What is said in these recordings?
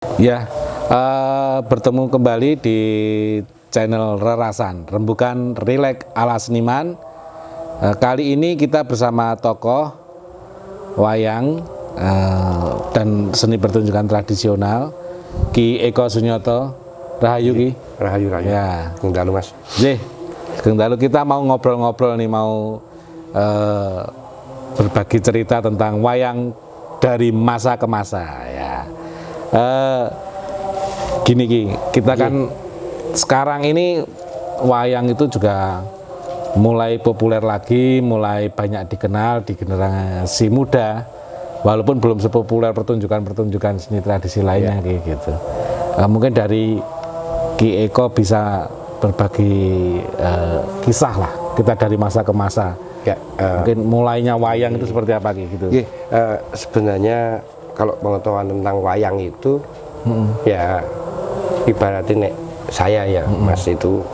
Ya, bertemu kembali di channel Rerasan, Rembukan Rileks ala Seniman. Kali ini kita bersama tokoh wayang dan seni pertunjukan tradisional, Ki Eko Sunyoto. Rahayu Ki. Rahayu. Ya. Kang Dalu Mas. Kang Dalu, kita mau ngobrol-ngobrol nih, mau berbagi cerita tentang wayang dari masa ke masa ya. Gini Ki, kita kan sekarang ini wayang itu juga mulai populer lagi, mulai banyak dikenal di generasi muda, walaupun belum sepopuler pertunjukan-pertunjukan seni tradisi lainnya gitu. Mungkin dari Ki Eko bisa berbagi kisah lah kita dari masa ke masa. Ya, mungkin mulainya wayang itu seperti apa gitu. Sebenarnya kalau pengetahuan tentang wayang itu ya ibaratnya saya ya Mas, itu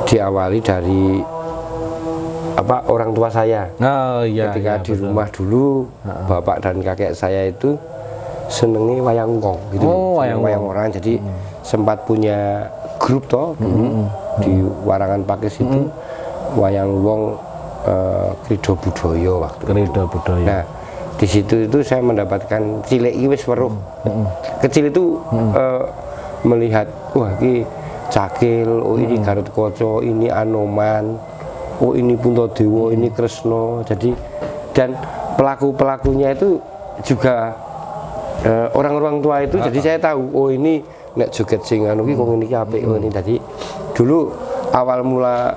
diawali dari orang tua saya. Ketika di rumah dulu bapak dan kakek saya itu senengi wayang wong gitu. Wayang orang, jadi sempat punya grup dulu di Warangan Pakis itu wayang wong Krido Budaya waktu Krido Budaya. Nah, di situ itu saya mendapatkan cilik wis weruh. Kecil itu melihat wah ini Cakil, oh ini Garutkaca, ini Anoman, oh ini Puntadewa, ini Kresna. Jadi dan pelaku-pelakunya itu juga orang-orang tua itu. Jadi saya tahu oh ini nek joget sing anu ki kok niki apik, oh ini. Jadi dulu awal mula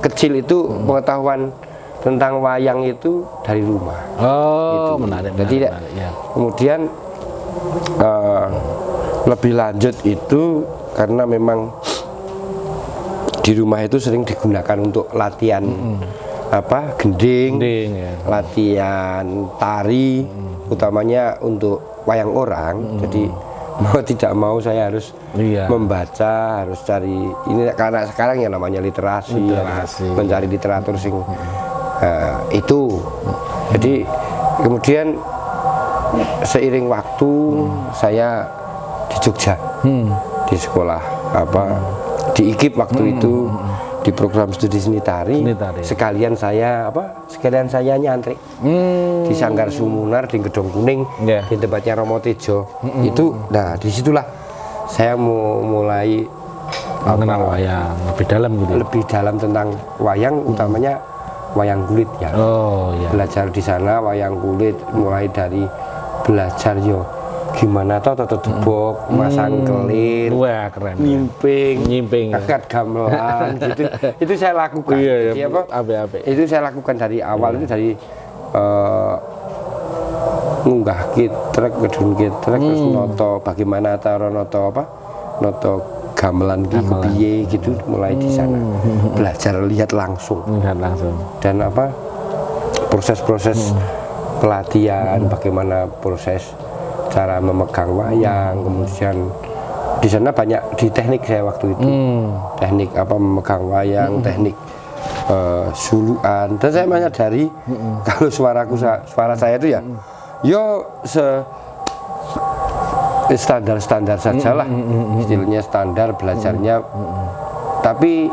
kecil itu pengetahuan tentang wayang itu dari rumah. Gitu. Menarik. Jadi menarik, ya. Kemudian lebih lanjut itu karena memang di rumah itu sering digunakan untuk latihan gending, ya. latihan tari, utamanya untuk wayang orang. Jadi mau tidak mau saya harus membaca, harus cari ini karena sekarang ya namanya literasi. Mencari literatur sing itu. Jadi kemudian seiring waktu saya di Jogja di sekolah di IKIP waktu itu di program studi seni tari. Sekalian saya nyantri di Sanggar Sumunar di Gedong Kuning di tempatnya Romo Tejo. Itu disitulah saya mulai mengenal wayang lebih dalam gitu. Lebih dalam tentang wayang, utamanya wayang kulit ya. Belajar di sana wayang kulit, mulai dari belajar gimana toto debok, masang kelir, keren, nyimping, akad gamelan gitu. Itu saya lakukan. Itu saya lakukan dari awal. Itu dari ngunggah trek, gedung trek, terus noto bagaimana cara noto gamelan piye gitu, mulai di sana. Belajar lihat langsung. Dan proses-proses pelatihan, bagaimana proses cara memegang wayang, kemudian di sana banyak di teknik saya waktu itu. Teknik memegang wayang, teknik suluan. Dan saya menyadari kalau suara saya itu standar sajalah, istilahnya standar belajarnya. Tapi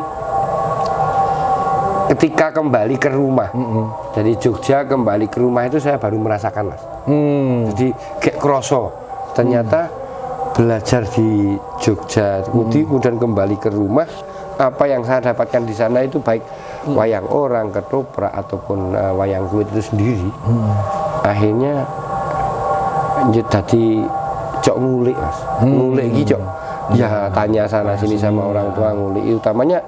ketika kembali ke rumah dari Jogja, kembali ke rumah itu saya baru merasakan Mas. Jadi kayak kroso ternyata belajar di Jogja kemudian kembali ke rumah, apa yang saya dapatkan di sana itu baik wayang orang, ketoprak ataupun wayang kulit itu sendiri. Akhirnya jadi cok ngulik Mas, ngulik gitu. Ya tanya sana sini sama orang tua, ngulik. Utamanya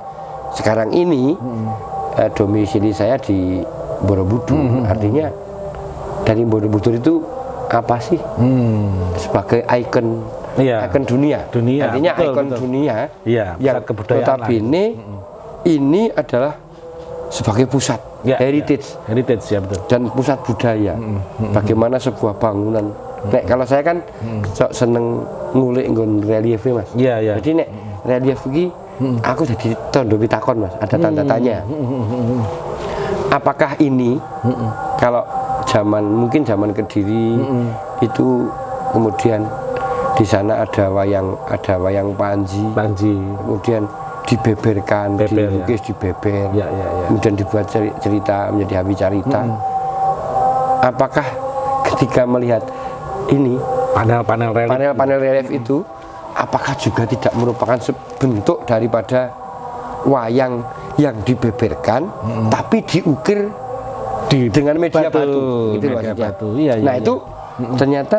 sekarang ini domisili saya di Borobudur. Artinya dari Borobudur itu apa sih? Sebagai ikon dunia. Artinya ikon dunia yang notabene ini adalah sebagai pusat heritage ya, betul. Dan pusat budaya. Bagaimana sebuah bangunan. Kalau saya kan seneng ngulik nggon relief Mas. Jadi nek relief iki aku jadi tondo pitakon Mas, ada tanda tanya. Apakah ini kalau mungkin zaman Kediri itu kemudian di Di sana ada wayang Panji. Kemudian dibeberkan, Beber, dilukis, dibeber. Ya. Kemudian dibuat cerita menjadi Hawi Carita. Apakah ketika melihat ini panel-panel relief itu, apakah juga tidak merupakan bentuk daripada wayang yang dibeberkan tapi diukir dengan media batu, itu maksudnya. Nah itu ternyata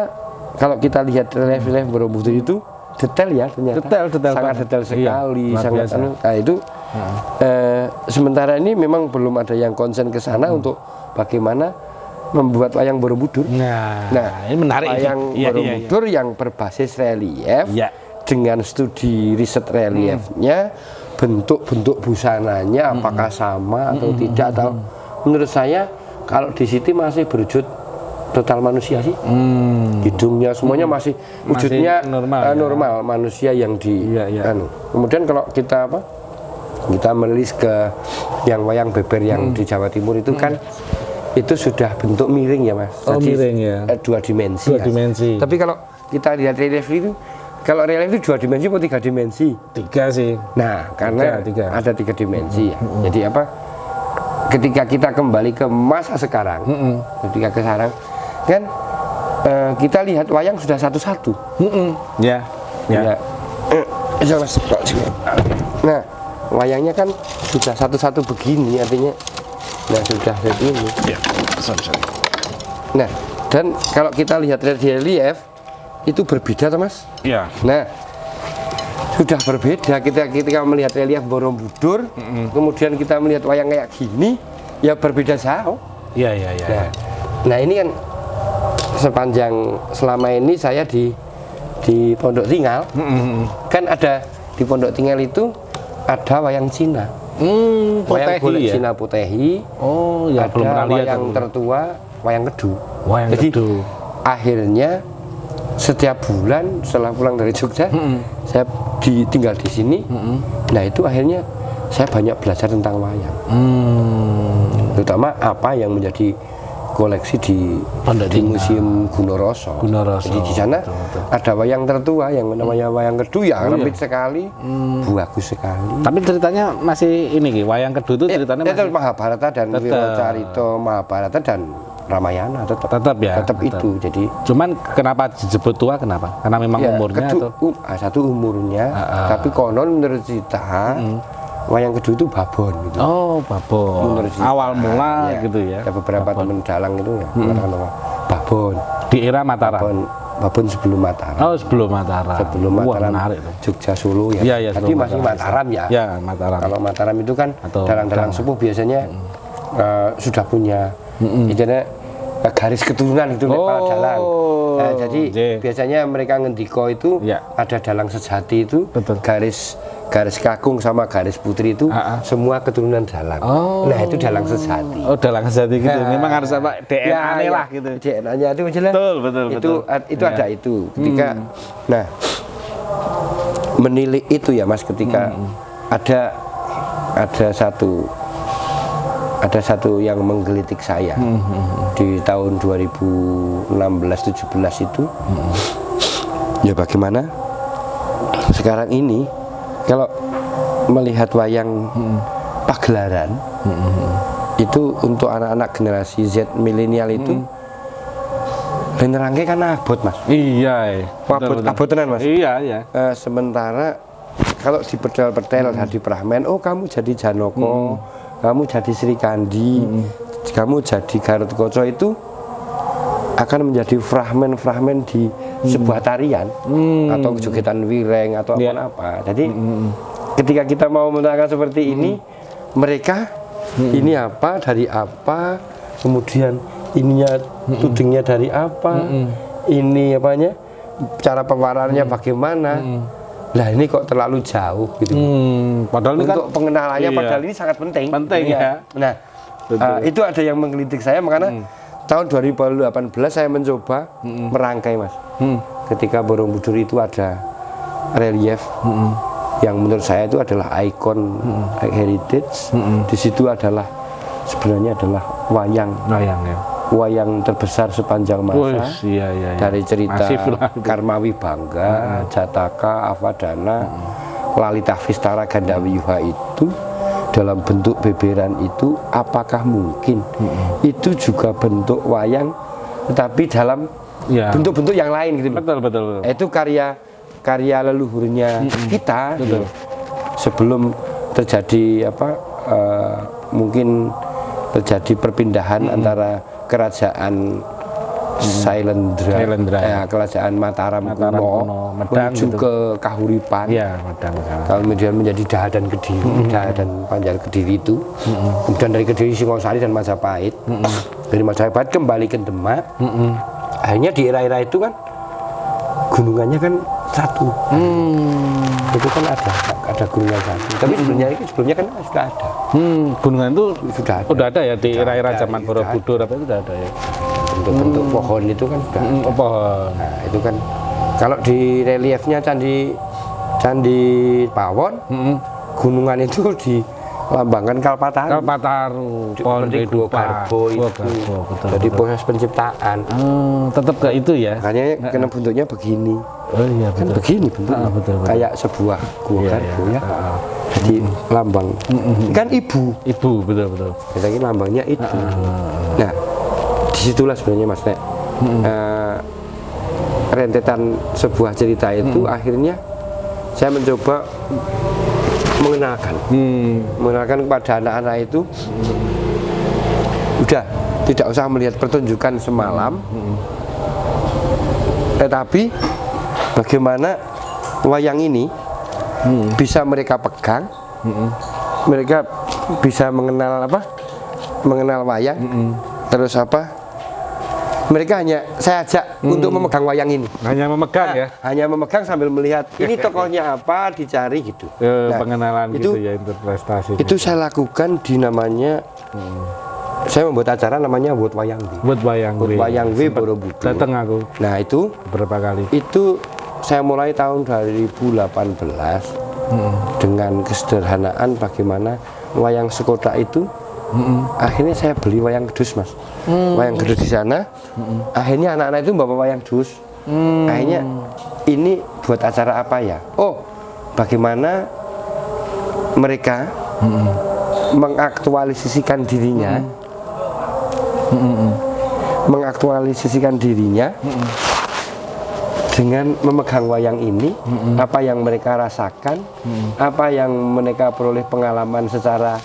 kalau kita lihat relief Borobudur itu detail ya, ternyata detail sangat detail sekali, sangat biasa. nah itu sementara ini memang belum ada yang konsen ke sana untuk bagaimana membuat wayang Borobudur. Nah, ini menarik. Wayang Borobudur yang berbasis relief dengan studi riset reliefnya, bentuk-bentuk busananya apakah sama atau tidak, atau menurut saya kalau di situ masih berwujud total manusia sih. Hidungnya semuanya masih wujudnya normal manusia yang di Kemudian kalau kita merilis ke yang wayang beber yang di Jawa Timur itu kan itu sudah bentuk miring ya Mas. Miring ya. Dua dimensi. Tapi kalau kita lihat relief itu, kalau relief itu 2 dimensi atau 3 dimensi? 3 sih. Nah, karena ada 3 dimensi ya. Jadi ketika kita kembali ke masa sekarang, ketika ke sekarang kan kita lihat wayang sudah satu-satu. Ya. Nah, wayangnya kan sudah satu-satu begini, artinya sudah seperti ini. Nah, dan kalau kita lihat relief itu berbeda toh Mas? Iya. Nah, sudah berbeda ketika melihat relief Borobudur, kemudian kita melihat wayang kayak gini, ya berbeda jauh. Iya. Nah, ini kan selama ini saya di Pondok Tinggal, kan ada di Pondok Tinggal itu ada wayang Cina. Wayang golek Cina Potehi. Oh, ya ada belum pernah lihat. Wayang tertua, wayang Kedu. Jadi akhirnya setiap bulan setelah pulang dari Jogja, saya tinggal di sini. Nah itu akhirnya saya banyak belajar tentang wayang, terutama apa yang menjadi koleksi di Museum Gunoroso. Jadi di sana ada wayang tertua yang namanya wayang Kedu, ya rumit sekali, bagus sekali. Tapi ceritanya masih ini, wayang Kedu itu ceritanya masih Mahabharata dan Wirocarito, Mahabharata dan Ramayana tetap itu. Jadi cuman kenapa disebut tua, kenapa? Karena memang umurnya Kedu, satu umurnya, tapi konon menurut cerita wayang Kedu itu babon gitu. Oh, babon. Awal mula gitu ya. Ada beberapa teman dalang itu ya mengatakan bahwa babon. Di era Mataram. Babon sebelum Mataram. Oh, sebelum Mataram. Sebelum Mataram. Jogja Solo ya. Iya, Tadi masih Mataram ya. Ya, Mataram. Kalau Mataram itu kan dalang-dalang sepuh biasanya sudah punya garis keturunan itu para dalang. Nah, jadi biasanya mereka ngendiko itu ada dalang sejati itu, garis kakung sama garis putri itu semua keturunan dalang. Nah itu dalang sejati. Oh, dalang sejati gitu. Memang harus DNA lah gitu. DNA-nya itu jelas. Betul. Itu ada itu. Ketika menilik itu ya Mas, ketika ada satu yang menggelitik saya di tahun 2016-17 itu. Ya bagaimana sekarang ini kalau melihat wayang pagelaran itu untuk anak-anak generasi Z milenial itu benerangke kan abot Mas. Iya. Abot tenan Mas. Iya. Sementara kalau dipertel-pertel Hadi Prahmen, oh kamu jadi Janoko, kamu jadi Sri Kandi, kamu jadi Garutkotso, itu akan menjadi fragmen-fragmen di sebuah tarian atau jogetan wireng atau apa. Jadi ketika kita mau menerangkan seperti ini, mereka ini apa, dari apa, kemudian ininya tudingnya dari apa, ini apanya, cara pewarnaannya bagaimana. Lah ini kok terlalu jauh gitu. Padahal ini untuk pengenalannya padahal ini sangat penting. Ya. Nah, itu ada yang menggelitik saya, makanya tahun 2018 saya mencoba merangkai Mas. Ketika Borobudur itu ada relief yang menurut saya itu adalah ikon heritage. Di situ sebenarnya adalah wayang ya. wayang terbesar sepanjang masa. Iya. Dari cerita Masif lah itu. Karmawi Bangga, Jataka, Avadana, Lalita Vistara Gandawiyuha itu dalam bentuk beberan itu, apakah mungkin itu juga bentuk wayang tetapi dalam Ya. bentuk-bentuk yang lain gitu loh. Betul. Itu karya leluhurnya kita gitu. Sebelum terjadi mungkin terjadi perpindahan antara kerajaan Sailendra, kerajaan Mataram kuno Medang menuju gitu. ke Kahuripan. Iya, Medang. Kemudian menjadi Dahadan Kediri, Dahadan Panjar Kediri itu. Kemudian dari Kediri Singosari dan Majapahit. Dari Majapahit kembali ke Demak. Akhirnya di era-era itu kan gunungannya kan satu. Itu kan ada gunungan satu. Tapi sebelumnya kan sudah ada. Gunungan itu Sudah ada. ya di era-era ada, zaman sudah Borobudur apa itu sudah ada ya. Bentuk-bentuk pohon itu kan sudah ada. Pohon. Nah, itu kan kalau di reliefnya Candi Pawon, gunungan itu dilambangkan Kalpataru. Pohon Seperti Gua Garbo itu. Betul. Jadi proses penciptaan. Tetap ke itu ya. Makanya karena bentuknya begini. Oh iya Kan betul. begini bentuknya. Betul. Kayak sebuah Gua Garbo ya. Jadi lambang. Kan ibu. Ibu betul. Kita ini lambangnya itu. Nah, disitulah sebenarnya Mas Nek. Rentetan sebuah cerita itu akhirnya saya mencoba mengenalkan kepada anak-anak itu udah tidak usah melihat pertunjukan semalam, tetapi bagaimana wayang ini bisa mereka pegang, mereka bisa mengenal wayang, terus mereka saya ajak untuk memegang wayang ini. Hanya memegang ya. Hanya memegang sambil melihat ini tokohnya apa, dicari gitu. Pengenalan itu, gitu ya, interpretasi. Itu saya lakukan di namanya saya membuat acara namanya Wut Wayang W. Wut Wayang W Borobudur. Datang aku. Nah, itu berapa kali? Itu saya mulai tahun 2018 dengan kesederhanaan bagaimana wayang sekotak itu. Akhirnya saya beli wayang gedus, Mas. Wayang gedus di sana. Akhirnya anak-anak itu bawa wayang gedus. Akhirnya ini buat acara apa ya? Oh, bagaimana mereka mengaktualisasikan dirinya, dengan memegang wayang ini, apa yang mereka rasakan, apa yang mereka peroleh pengalaman secara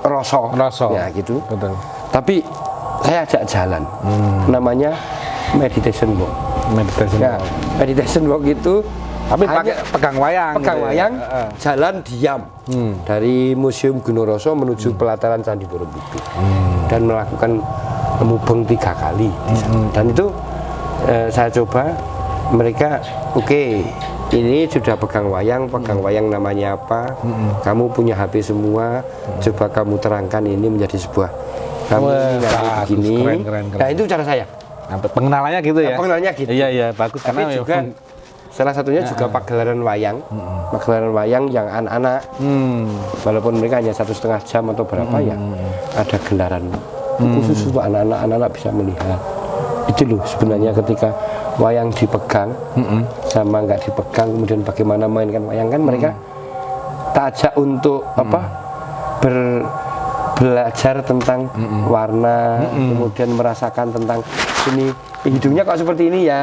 rasa ya gitu. Betul. Tapi saya ajak jalan, namanya meditation walk. Meditation walk itu tapi pakai pegang wayang jalan diam dari Museum Gunoroso menuju pelataran Candi Borobudur dan melakukan mubeng 3 kali di sana. Dan itu saya coba mereka ini sudah pegang wayang namanya apa, kamu punya HP semua, coba kamu terangkan ini menjadi sebuah begini. Keren. Nah, itu cara saya. Pengenalannya gitu ya. Pengenalannya gitu. Iya, bagus. Tapi karena juga salah satunya juga pagelaran wayang yang anak-anak, walaupun mereka hanya 1,5 jam atau berapa ya, ada gelaran khusus untuk anak-anak bisa melihat. Itu loh sebenarnya ketika wayang dipegang sama nggak dipegang, kemudian bagaimana mainkan wayang kan mereka tak ajak untuk belajar tentang warna, kemudian merasakan tentang ini hidungnya kok seperti ini ya,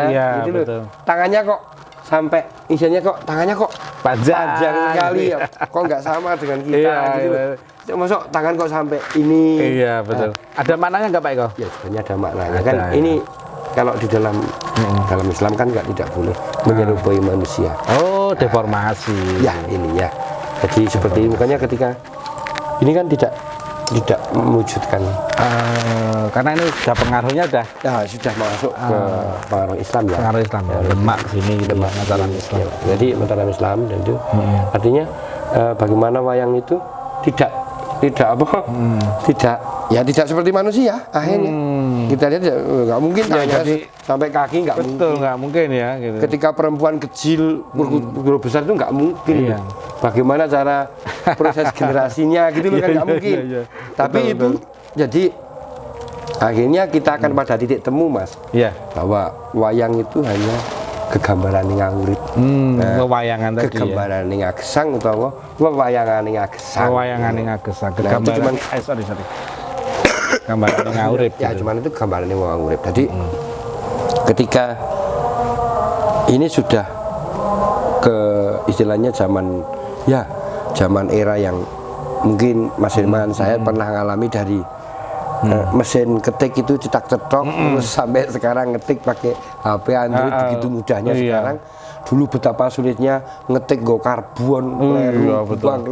gitu loh. Tangannya kok sampai tangannya kok panjang sekali ya, kok nggak sama dengan kita gitu loh. Masuk tangan kok sampai ini. Iya betul. Ada maknanya nggak Pak Eko? Ya sebenarnya ada maknanya kan. Ini kalau di dalam Islam kan tidak boleh menyerupai manusia. Oh, deformasi. Ya ini ya. Jadi seperti ini, makanya ketika ini kan tidak mewujudkan. Karena ini sudah pengaruhnya sudah masuk ke pengaruh Islam ya. Pengaruh Islam ya. Demak sini gitu, Mataram Islam. Ya. Jadi Mataram Islam dan itu artinya bagaimana wayang itu tidak seperti manusia akhirnya. Kita lihat nggak mungkin sampai kaki nggak mungkin. Betul, nggak mungkin ya. Gitu. Ketika perempuan kecil berguru besar itu nggak mungkin. Iya. Bagaimana cara proses generasinya gitu loh kan nggak mungkin. Iya. Tapi betul. jadi akhirnya kita akan pada titik temu Mas, Iya. bahwa wayang itu hanya kegambaran yang urip. Wewayangan tadi ya. Kegambaran yang gesang utawa wewayangan yang gesang. Wewayangan yang gesang. Nah, itu Kegambaran. cuman Sorry. Gambaran yang urip. ya gitu. cuman itu gambaran yang wong urip. Jadi ketika ini sudah ke istilahnya zaman era yang mungkin Mas Firman saya pernah ngalami dari mesin ketik itu cetak-cetok terus sampai sekarang ngetik pakai HP Android begitu mudahnya sekarang. Dulu betapa sulitnya ngetik go karbon, kleru buang.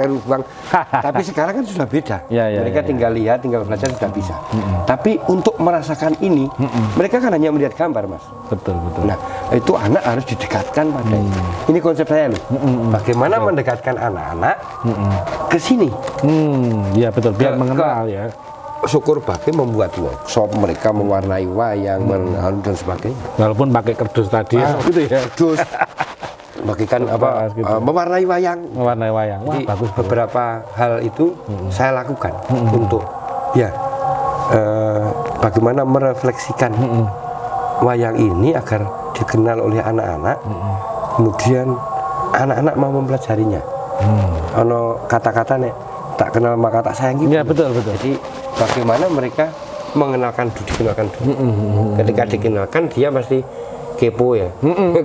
Tapi sekarang kan sudah beda. Mereka tinggal lihat, tinggal belajar sudah bisa. Tapi untuk merasakan ini, mereka kan hanya melihat gambar, Mas. Betul. Nah, itu anak harus didekatkan pada ini. Ini konsep saya loh. Bagaimana mendekatkan anak-anak ke sini? Iya betul. Biar mengenal ya. Syukur Bakti membuat workshop, mereka mewarnai wayang, dan sebagainya. Walaupun pakai kerdus tadi gitu ya. Kerdus. Bagikan mewarnai wayang. Mewarnai wayang. Wah, Jadi, bagus. beberapa hal itu saya lakukan untuk bagaimana merefleksikan wayang ini agar dikenal oleh anak-anak. Kemudian anak-anak mau mempelajarinya. Ono kata-kata nek tak kenal maka tak sayang gitu. Iya betul. Jadi bagaimana mereka dikenalkan dulu. Ketika dikenalkan dia pasti kepo ya.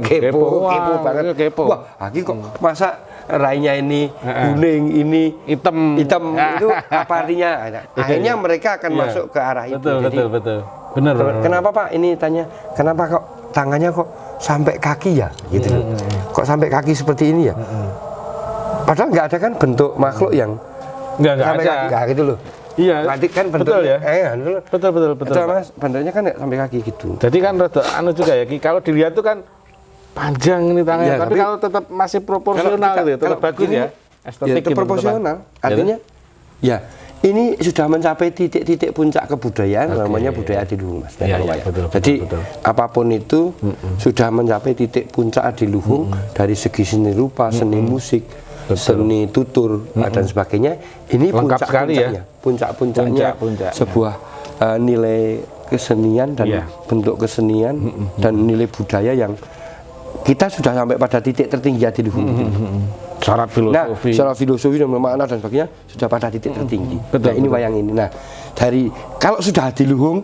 Kepo banget. Wah, Aki kok masa rainya ini kuning, ini hitam itu apa artinya? Akhirnya mereka akan masuk ke arah itu. Betul. Benar. Kenapa Pak? Ini tanya, kenapa kok tangannya kok sampai kaki ya? Gitu. Kok sampai kaki seperti ini ya? Padahal nggak ada kan bentuk makhluk yang Nggak sampai ada. kaki, nggak gitu loh. Iya. Berarti kan bentuknya, Betul. Betul Mas, bentuknya kan sampai kaki gitu. Jadi kan rada juga ya, Ki. Kalau dilihat tuh kan panjang ini tangannya, Ya, tapi kalau tetap masih proporsional gitu, tetap bagus ini, ya. Estetik gitu, proporsional. teman. Artinya ini sudah mencapai titik-titik puncak kebudayaan, namanya budaya adiluhung Mas. Betul. Jadi apapun itu sudah mencapai titik puncak adiluhung dari segi seni rupa, seni musik, seni tutur dan sebagainya. Ini lengkap sekali ya. Puncak-puncaknya sebuah nilai kesenian dan bentuk kesenian dan nilai budaya yang kita sudah sampai pada titik tertinggi adiluhung. Syarat filosofi. Secara filosofi dan makna dan sebagainya sudah pada titik tertinggi. Ini wayang ini. Nah, kalau sudah adiluhung,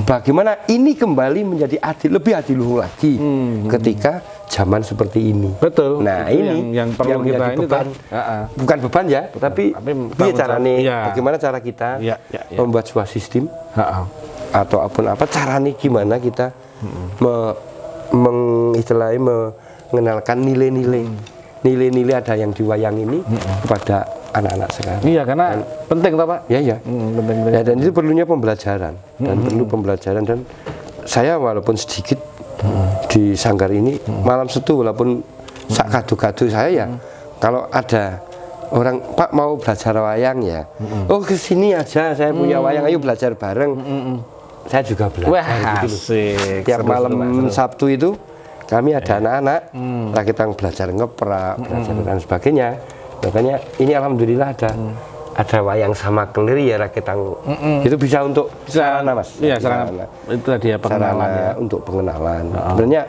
bagaimana ini kembali menjadi lebih adiluhung lagi ketika zaman seperti ini. Betul. Nah, ini yang perlu kita ini beban. Bukan beban ya, tapi bagaimana cara kita membuat sebuah sistem atau apa caranya gimana kita mengenalkan nilai-nilai ada yang di wayang ini kepada anak-anak sekarang. Iya, karena penting toh, Pak. Iya. Penting. Ya, dan itu perlunya pembelajaran dan saya walaupun sedikit di sanggar ini malam setu walaupun sak kado-kado saya kalau ada orang Pak mau belajar wayang ya. Oh, kesini aja saya punya wayang, ayo belajar bareng. Saya juga belajar. Wah, gitu loh. asik. Tiap malam Sabtu itu kami ada anak-anak, kita belajar ngeprak, belajar dan sebagainya. Makanya ini alhamdulillah ada wayang sama kelir ya kita itu bisa untuk sarana Mas. Iya, sarana. Itu tadi ya pengenalan ya. Untuk pengenalan. Sebenarnya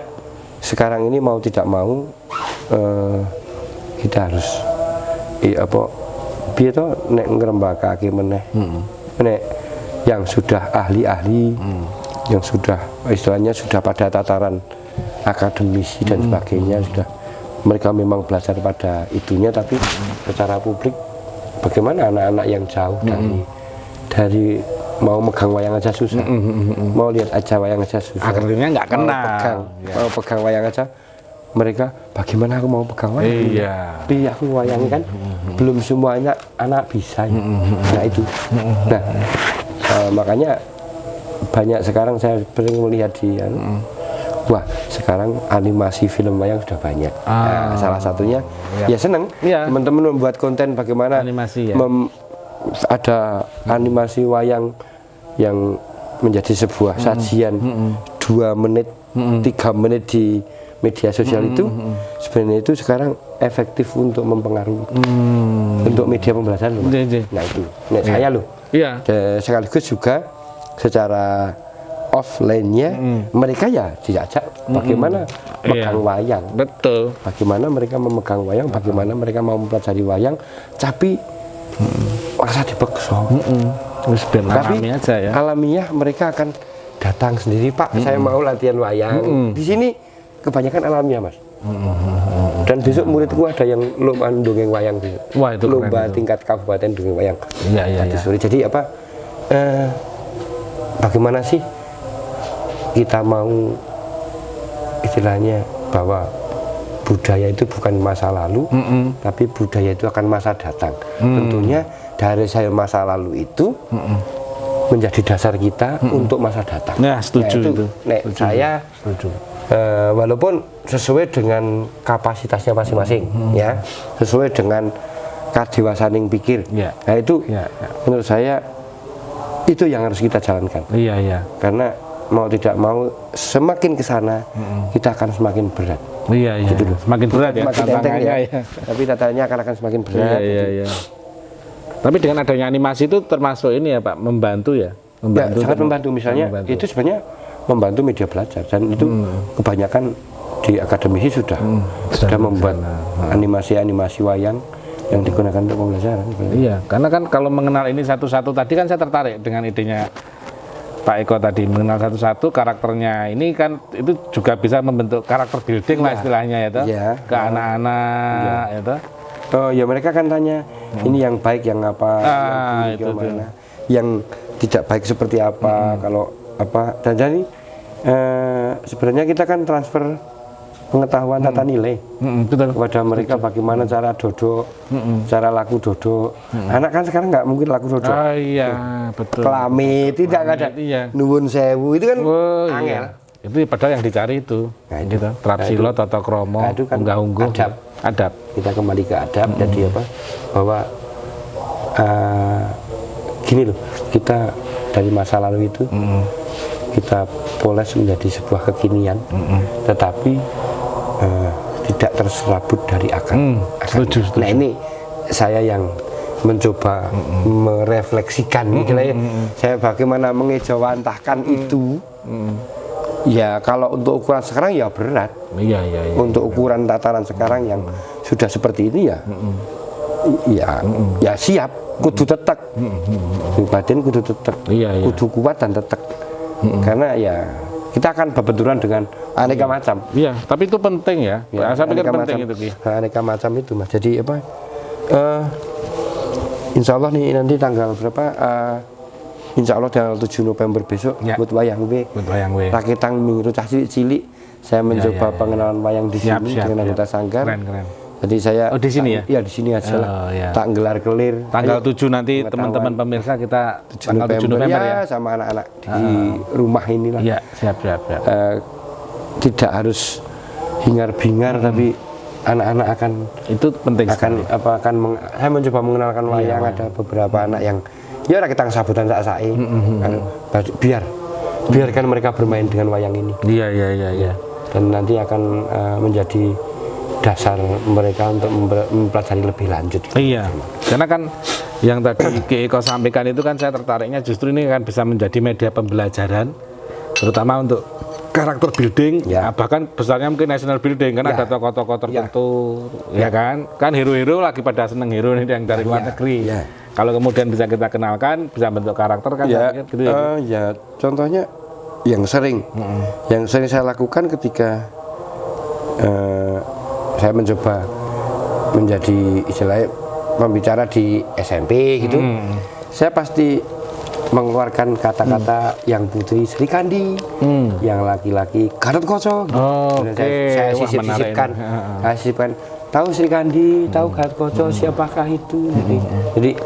sekarang ini mau tidak mau kita harus piye to nek ngrembakake meneh. Nek yang sudah ahli-ahli, yang sudah istilahnya sudah pada tataran akademisi dan sebagainya sudah mereka memang belajar pada itunya, tapi secara publik bagaimana anak-anak yang jauh dari mau megang wayang aja susah, mau lihat aja wayang aja susah, akhirnya nggak kenal, mau pegang wayang aja mereka bagaimana aku mau pegang wayang, tapi aku wayang kan belum semuanya anak bisa ya. Nah itu makanya banyak sekarang saya sering melihat di wah sekarang animasi film wayang sudah banyak. Nah, salah satunya ya seneng teman-teman membuat konten bagaimana animasi, ada animasi wayang yang menjadi sebuah sajian 2 menit 3 menit di media sosial itu sebenarnya itu sekarang efektif untuk mempengaruhi untuk media pembelajaran loh. Nah itu saya loh Iya. Sekaligus juga secara offline-nya mereka ya diajak bagaimana megang wayang. Betul. Bagaimana mereka memegang wayang, bagaimana mereka mau mempelajari wayang, tapi masa dipaksa. Terus biar Tapi alami aja ya. alamiah mereka akan datang sendiri, Pak. Saya mau latihan wayang. Di sini kebanyakan alamiah, Mas. Dan besok muridku ada yang lomba dongeng wayang besok. Wah, itu keren lomba itu. tingkat kabupaten dongeng wayang. Iya. Tadi sore. Jadi apa? Bagaimana sih kita mau istilahnya bahwa budaya itu bukan masa lalu, tapi budaya itu akan masa datang. Tentunya dari saya masa lalu itu menjadi dasar kita untuk masa datang. Nah, setuju itu. Nek saya Setuju. walaupun sesuai dengan kapasitasnya masing-masing, ya, sesuai dengan kadewasaan pikir. Ya. Nah itu Ya. menurut saya itu yang harus kita jalankan. Iya. Karena mau tidak mau semakin ke sana kita akan semakin berat. Iya. Gitu loh. Semakin berat ya Semakin enteng tantangannya ya. ya. Tapi tantangannya akan semakin berat. Iya. Tapi dengan adanya animasi itu termasuk ini ya Pak, membantu ya? Ya, sangat membantu. Misalnya itu sebenarnya membantu media belajar dan itu kebanyakan di akademisi sudah membuat animasi-animasi wayang yang digunakan untuk pembelajaran. Iya, karena kan kalau mengenal ini satu-satu tadi kan saya tertarik dengan idenya Pak Eko tadi, mengenal satu-satu karakternya ini kan itu juga bisa membentuk karakter building lah istilahnya ya toh, ke anak-anak ya toh. Oh ya, mereka kan tanya ini yang baik yang apa, yang itu mana, yang tidak baik seperti apa, kalau apa. Dan jadi sebenarnya kita kan transfer pengetahuan tata nilai Betul. kepada mereka, bagaimana cara dodok, cara laku dodok. Anak kan sekarang nggak mungkin laku dodok. Ah iya, betul. Kelamit, tidak ada. Iya. Nuwun sewu itu kan angel. Iya. Itu padahal yang dicari itu. Nah, itu. Gitu. Trapsilo, tata kromo, Nah, itu kan unggah-ungguh. Adab. Kita kembali ke adab. Jadi apa? Bahwa gini loh, kita dari masa lalu itu kita poles menjadi sebuah kekinian, tetapi tidak terserabut dari akar. Setuju. Nah ini saya yang mencoba merefleksikan, saya bagaimana mengejawantahkan itu. Ya kalau untuk ukuran sekarang ya berat. Iya. Untuk ukuran tataran sekarang yang sudah seperti ini ya siap, kudu tetek. Badan kudu tetek, kudu kuat dan tetek. Karena ya kita akan berbenturan dengan aneka macam. Iya, tapi itu penting ya. Saya pikir penting macam, itu Ki. aneka macam itu Mas. Jadi apa? Insya Allah nih nanti tanggal berapa? Insya Allah tanggal 7 November besok buat wayang we. Rakitang minggu cah cilik. Saya mencoba pengenalan wayang di sini dengan anggota sanggar. Keren. Jadi saya di sini ya? Iya, di sini aja lah. Tak gelar kelir. Tanggal 7 nanti teman-teman pemirsa kita tanggal 7 November ya. Sama anak-anak di rumah inilah. Iya, siap. Tidak harus hingar-bingar tapi anak-anak akan itu penting saya mencoba mengenalkan wayang. Ada beberapa anak yang ya kita sabutan sak-sake. Biarkan mereka bermain dengan wayang ini. Iya. Dan nanti akan menjadi dasar mereka untuk mempelajari lebih lanjut. Iya, karena kan yang tadi Ki Eko sampaikan itu kan saya tertariknya justru ini kan bisa menjadi media pembelajaran, terutama untuk karakter building, bahkan besarnya mungkin national building, kan ada tokoh-tokoh tertentu, ya kan hero-hero lagi pada seneng hero ini yang dari luar negeri. Kalau kemudian bisa kita kenalkan, bisa bentuk karakter kan, gitu ya. Ya, contohnya yang sering saya lakukan ketika saya mencoba menjadi istilahnya pembicara di SMP gitu, saya pasti mengeluarkan kata-kata yang putri Sri Kandi, yang laki-laki Gatot-Kaca. Saya sisipkan, tahu Sri Kandi, tahu Gatot-Kaca, siapakah itu? Jadi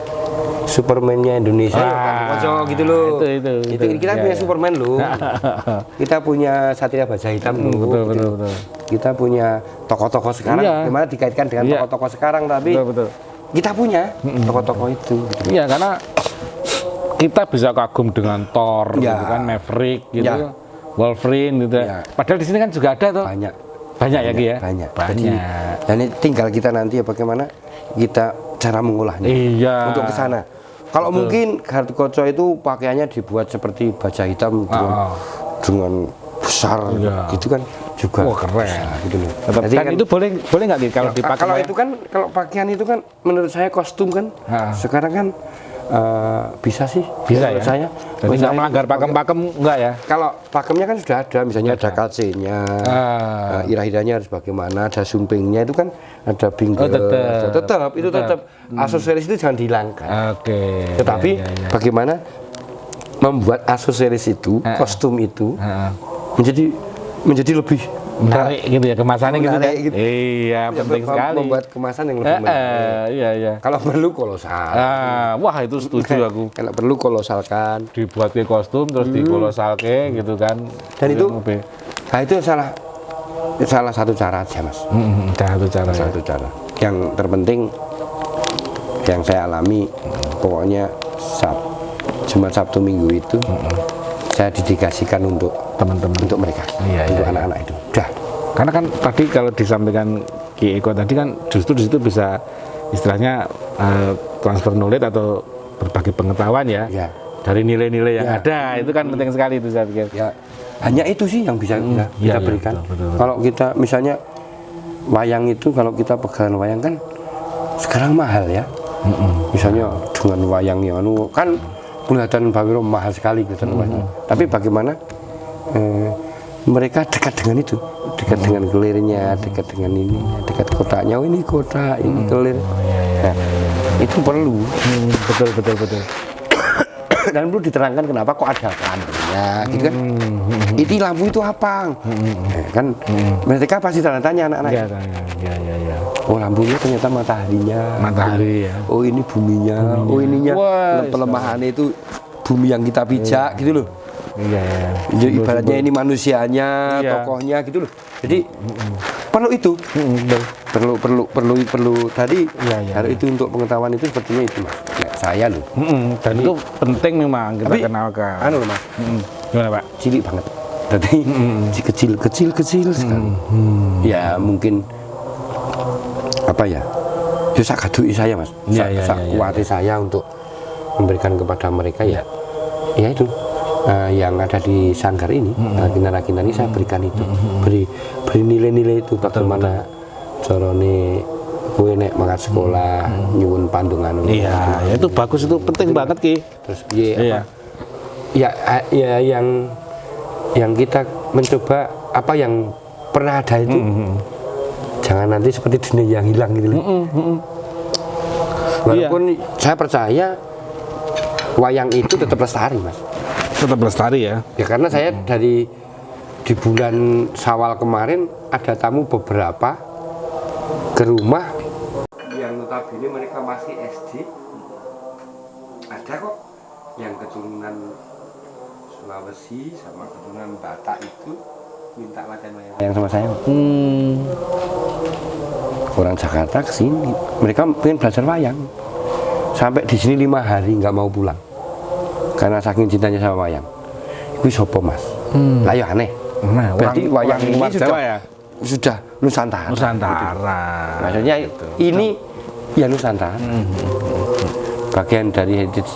Superman-nya Indonesia, Gatot-Kaca gitu loh. Itu kita punya Superman loh. Kita punya Satria Baja Hitam loh. Betul. Kita punya tokoh-tokoh sekarang, gimana dikaitkan dengan tokoh-tokoh sekarang, tapi kita punya tokoh-tokoh itu. Iya, karena kita bisa kagum dengan Thor, gitu kan, Maverick, gitu, Wolverine, gitu. Padahal di sini kan juga ada tuh. Banyak ya, Ki ya. Banyak. Dan ini tinggal kita nanti ya bagaimana kita cara mengolahnya. Iya. Untuk ke sana. Kalau mungkin Gatotkaca itu pakaiannya dibuat seperti baja hitam dengan besar gitu kan juga. Wah, keren. Gitu loh. Jadi kan itu boleh nggak Ki, kalau dipakai? Kalau itu kan kalau pakaian itu kan menurut saya kostum kan. Sekarang kan bisa sih. Bisa ya. Saya. Jadi nggak melanggar pakem-pakem enggak ya? Kalau pakemnya kan sudah ada, misalnya ada KC-nya, irah-irahnya harus bagaimana, ada sumpingnya itu kan ada bingle. Tetap itu tetap aksesoris itu jangan dihilangkan. Oke. Tetapi bagaimana membuat aksesoris itu, kostum itu menjadi lebih menarik gitu ya, kemasannya gitu kan. Gitu. Iya, penting sekali. Membuat kemasan yang lebih menarik. Iya. Kalau perlu kolosal. Wah, itu setuju aku. Kalau perlu kolosalkan. Dibuat ke kostum terus dikolosalke gitu kan. Dan itu salah satu cara aja, Mas. Satu cara. Yang terpenting yang saya alami pokoknya Jumat Sabtu Minggu itu saya dedikasikan untuk teman-teman, untuk mereka, untuk anak-anak itu. Udah. Karena kan tadi kalau disampaikan Ki Eko tadi kan justru di situ bisa istilahnya transfer knowledge atau berbagi pengetahuan ya. Dari nilai-nilai yang ada itu kan penting sekali itu saya pikir. Ya. Hanya itu sih yang bisa kita berikan. Betul. Kalau kita misalnya wayang itu, kalau kita pegangan wayang kan sekarang mahal ya. Misalnya dengan wayang yang kan kelihatan Bawiro mahal sekali gitu. Tapi bagaimana mereka dekat dengan itu, dekat dengan kelirnya, dekat dengan ini, dekat kotaknya. Oh, ini kotak, ini kelir. Itu perlu. Betul. Dan perlu diterangkan kenapa kok ada lampunya, gitu kan? Itu lampu itu apa? Kan mereka pasti tanya anak-anak. Iya. Oh, lampunya ternyata matahari ya. Oh, ini buminya. Oh, ininya pelemahannya itu bumi yang kita pijak gitu loh. Iya. Jadi ibaratnya ini manusianya, tokohnya gitu loh. Jadi perlu itu. Perlu tadi. Kalau itu untuk pengetahuan itu sepertinya itu, Mas. Ya, saya loh. Dan itu penting memang kita kenalkan. Loh, Mas. Gimana, Pak? Cilik banget. Jadi kecil sekali. Ya mungkin apa ya? Ya sak gadui saya, Mas. Sak kuati saya untuk memberikan kepada mereka ya itu. Yang ada di sanggar ini, kinara-kinara ini saya berikan itu, beri nilai-nilai itu, bagaimana carane kowe nek mangkat sekolah nyuwun pandungan. Iya, itu bagus, itu penting banget Ki. Terus piye ya yang kita mencoba apa yang pernah ada itu, jangan nanti seperti dunia yang hilang gitu. Walaupun saya percaya wayang itu tetap lestari, Mas. Tetap lestari ya. Ya karena saya di bulan Syawal kemarin ada tamu beberapa ke rumah yang notabene mereka masih SD. Ada kok yang keturunan Sulawesi sama keturunan Batak itu minta latihan wayang sama saya. Orang Jakarta kesini, mereka pengen belajar wayang. Sampai di sini 5 hari nggak mau pulang. Karena saking cintanya sama wayang. Itu sopo, Mas? Lah ya aneh. Berarti wayang ini sudah Nusantara. Maksudnya gitu. Ini ya Nusantara. Bagian dari heritage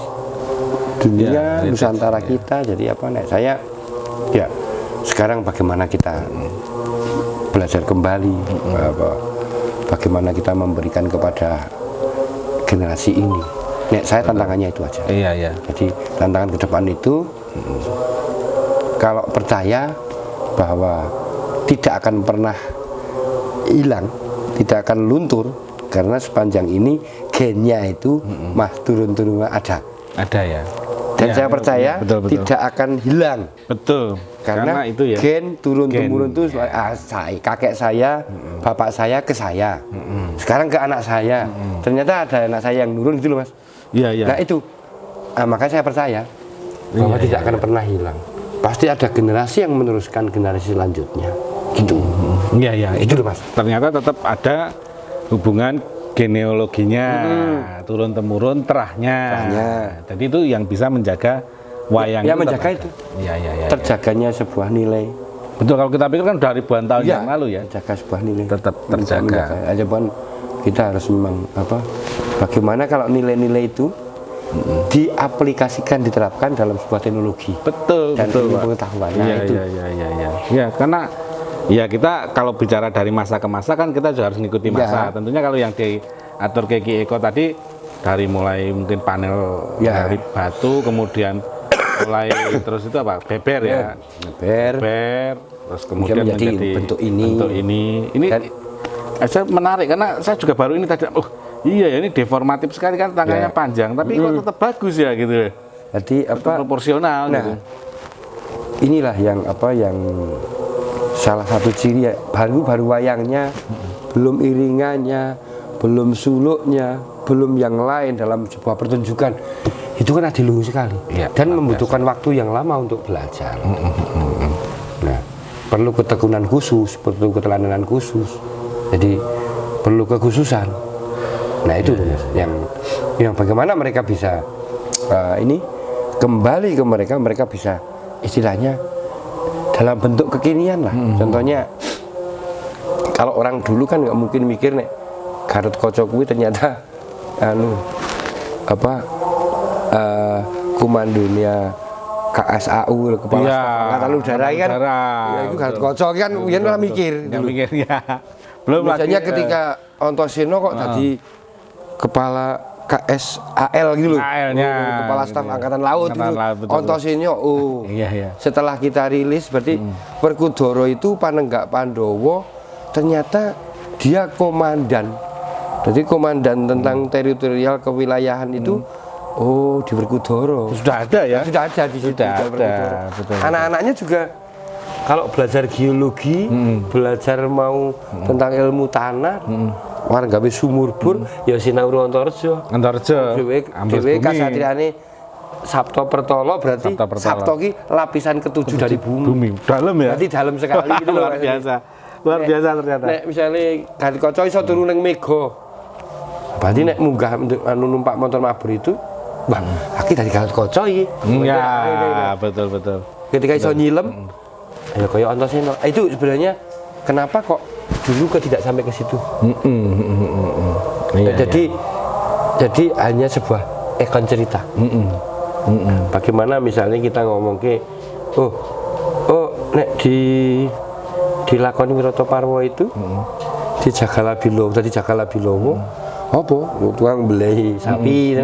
dunia Nusantara kita. Jadi apa nek saya ya sekarang bagaimana kita belajar kembali bagaimana kita memberikan kepada generasi ini. Nek saya tantangannya itu aja. Iya. Jadi tantangan ke depan itu kalau percaya bahwa tidak akan pernah hilang, tidak akan luntur karena sepanjang ini gennya itu turun-turun ada. Ada ya. Dan saya percaya betul. tidak akan hilang. Betul. Karena itu ya. Gen turun-temurun itu kakek saya, bapak saya ke saya. Sekarang ke anak saya. Ternyata ada anak saya yang nurun gitu loh, Mas. Iya. Nah itu, makanya saya percaya bahwa tidak akan pernah hilang. Pasti ada generasi yang meneruskan generasi selanjutnya. Gitu. Iya. Itu loh, Mas. Ternyata tetap ada hubungan genealoginya, turun temurun terahnya. Jadi itu yang bisa menjaga wayang. Ya menjaga itu. Iya. Terjaganya sebuah nilai. Betul, kalau kita pikir kan udah ribuan tahun yang lalu ya. Jaga sebuah nilai. Tetap terjaga. Aja pun kita harus memang bagaimana kalau nilai-nilai itu diaplikasikan, diterapkan dalam sebuah teknologi Betul, dan betul, ilmu Pak. pengetahuan. Nah, Iya, itu. iya. Ya, karena ya kita kalau bicara dari masa ke masa kan kita juga harus mengikuti masa. Ya. Tentunya kalau yang diatur Ki Eko tadi dari mulai mungkin panel Ya. dari batu, kemudian mulai terus itu apa? Beber ya. Beber, terus kemudian menjadi menjadi bentuk ini. Ini Dan- saya menarik karena saya juga baru ini tadi, oh iya ya ini deformatif sekali kan tangannya Ya. panjang, tapi kok tetap bagus ya gitu. Jadi apa? Proporsional Nah, gitu. inilah yang salah satu ciri ya, baru wayangnya, belum iringannya, belum suluknya, belum yang lain dalam sebuah pertunjukan. Itu kan adiluhung sekali Iya, dan luar membutuhkan waktu yang lama untuk belajar. Nah, perlu ketekunan khusus, perlu keteladanan khusus. Jadi perlu kekhususan. Nah, itu Mas, yang bagaimana mereka bisa ini kembali ke mereka bisa istilahnya dalam bentuk kekinian lah. Contohnya kalau orang dulu kan nggak mungkin mikir nih Gatot-Kaca kuwi ternyata komandonya KSAU, Kepala Iya, Staf Angkatan Udara kan. Udara, Ya itu betul. Gatot-Kaca kan yen ora mikir. Nggak dulu. mikir ya. Belum Biasanya lagi, ketika Antasena kok tadi kepala KSAL gitu loh. KL-nya, Kepala gitu Staf ya. Angkatan Laut Angkatan itu. Laut, betul. Antasena Iya. setelah kita rilis berarti Werkudara itu Panenggak Pandhawa ternyata dia komandan. Jadi komandan tentang teritorial kewilayahan itu di Werkudara. Sudah ada ya. Sudah ada di situ. Sudah di ada, Werkudara. betul. Anak-anaknya juga kalau belajar geologi, belajar mau tentang ilmu tanah, warga sumur bor, ya sinau Antareja. Antareja, Ambles Dewe Bumi. kasatriane Sabto Pertolo berarti Sabto Pertolo. Sabto ki lapisan ketujuh dari bumi. Dalam ya. Berarti dalam sekali gitu loh. Luar biasa. Luar biasa ternyata. Nek misalnya Gatot-Kaca iso turu ning Mega. Berarti nek munggah numpak motor mabur itu, wah, aki dari Gatot-Kaca iki. Ya, betul. Ketika iso nyilem, ya kayak Antasena. Itu sebenarnya kenapa kok dulu tidak sampai ke situ? Iya, Jadi hanya sebuah ekon cerita. Bagaimana misalnya kita ngomong ke, nek dilakoni Wirata Parwa itu di Jagalabilowo, tadi Jagalabilowo, apa? Tukang beli sapi,